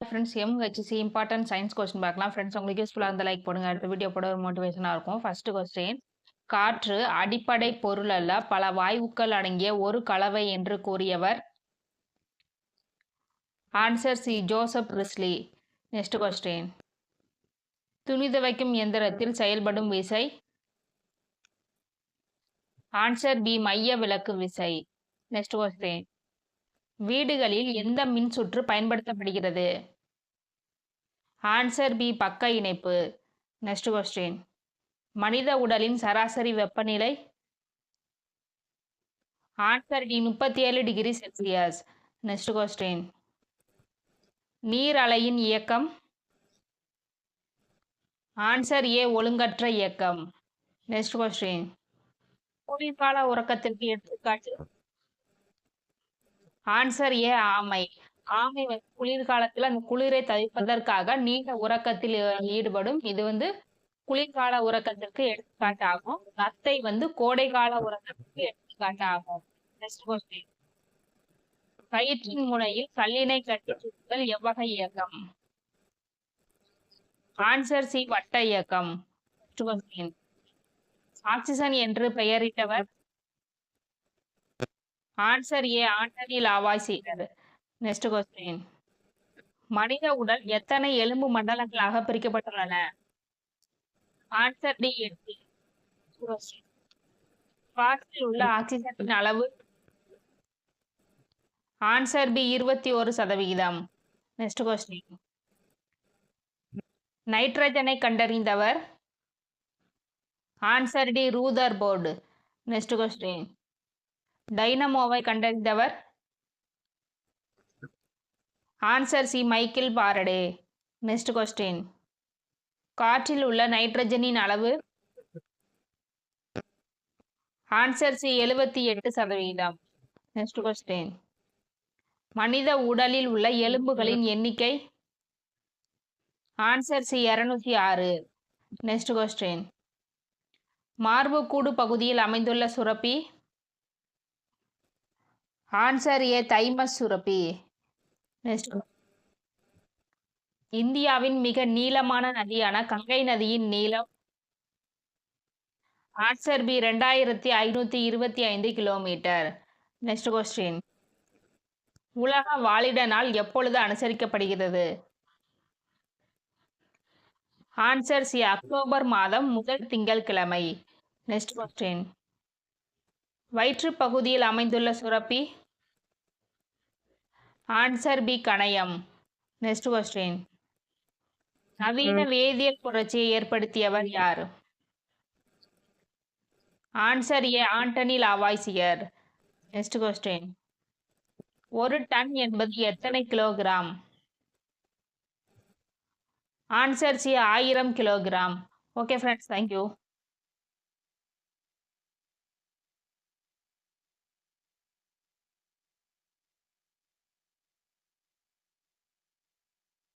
Friends MHC important science question பார்க்கலாம். Friends உங்களுக்கு யூஸ்ஃபுல்லா இருந்தா லைக் போடுங்க. அடுத்த வீடியோ போட ஒரு மோட்டிவேஷனா இருக்கும். First question. காற்று அடிப்படை பொருள் அல்ல, பல வாயுக்கள் அடங்கிய ஒரு கலவை என்று கூறியவர்? Answer C. Joseph Priestley. Next question. துணி துவைக்கும் எந்திரத்தில் செயல்படும் விசை? Answer B. மைய விலக்கு விசை. Next question. வீடுகளில் எந்த மின்சுற்று பயன்படுத்தப்படுகிறது? Answer B. பக்க இணைப்பு. Next question. மனித உடலின் சராசரி வெப்பநிலை? Answer D. 37 degree Celsius. Next question. நீர் அலையின் இயக்கம்? Answer A. ஒழுங்கற்ற இயக்கம். Next question. குளிர்கால உறக்கத்திற்கு எடுத்துக்காட்டு? Answer A. ஆமை. ஆமை குளிர்காலத்துல அந்த குளிரை தவிர்ப்பதற்காக நீண்ட உறக்கத்தில் ஈடுபடும். இது குளிர்கால உறக்கத்திற்கு எடுத்துக்காட்டாகும். நத்தை கோடைகால உறக்கத்திற்கு எடுத்துக்காட்டாகும். Next question. கயிற்றின் முனையில் கல்லினை கட்டி சுற்றுதல் எவ்வகை இயக்கம்? Answer C. வட்ட இயக்கம். Next question. ஆக்சிஜன் என்று பெயரிட்டவர்? Answer A. Antoine Lavoisier. Next question. மனித உடல் எத்தனை எலும்பு மண்டலங்களாக பிரிக்கப்பட்டுள்ளன? Answer D. 8. காற்றில் உள்ள ஆக்சிஜனின் அளவு? Answer B. 21%. Next question. நைட்ரஜனை கண்டறிந்தவர்? Answer D. Rutherford. Next question. டைனமோவை கண்டறிந்தவர்? Answer C. Michael Faraday. Next question. காற்றில் உள்ள நைட்ரஜனின் அளவு? Answer C. 78%. Next question. மனித உடலில் உள்ள எலும்புகளின் எண்ணிக்கை? Answer C. 206. Next question. மார்புக்கூடு பகுதியில் அமைந்துள்ள சுரப்பி? Answer A. தைமஸ் சுரப்பி. நெக்ஸ்ட். இந்தியாவின் மிக நீளமான நதியான கங்கை நதியின் நீளம்? Answer B. 2525 kilometre. Next question. உலக வாலிட நாள் எப்பொழுது அனுசரிக்கப்படுகிறது? Answer C. அக்டோபர் மாதம் முதல் திங்கட்கிழமை. Next question. வயிற்று பகுதியில் அமைந்துள்ள சுரப்பி? Answer B. கணையம். Next question. நவீன வேதியியல் புரட்சியை ஏற்படுத்தியவர் யார்? Answer A. Antoine Lavoisier. Next question. ஒரு டன் என்பது எத்தனை kilogram? Answer C. 1000 kilogram. Okay friends, thank you.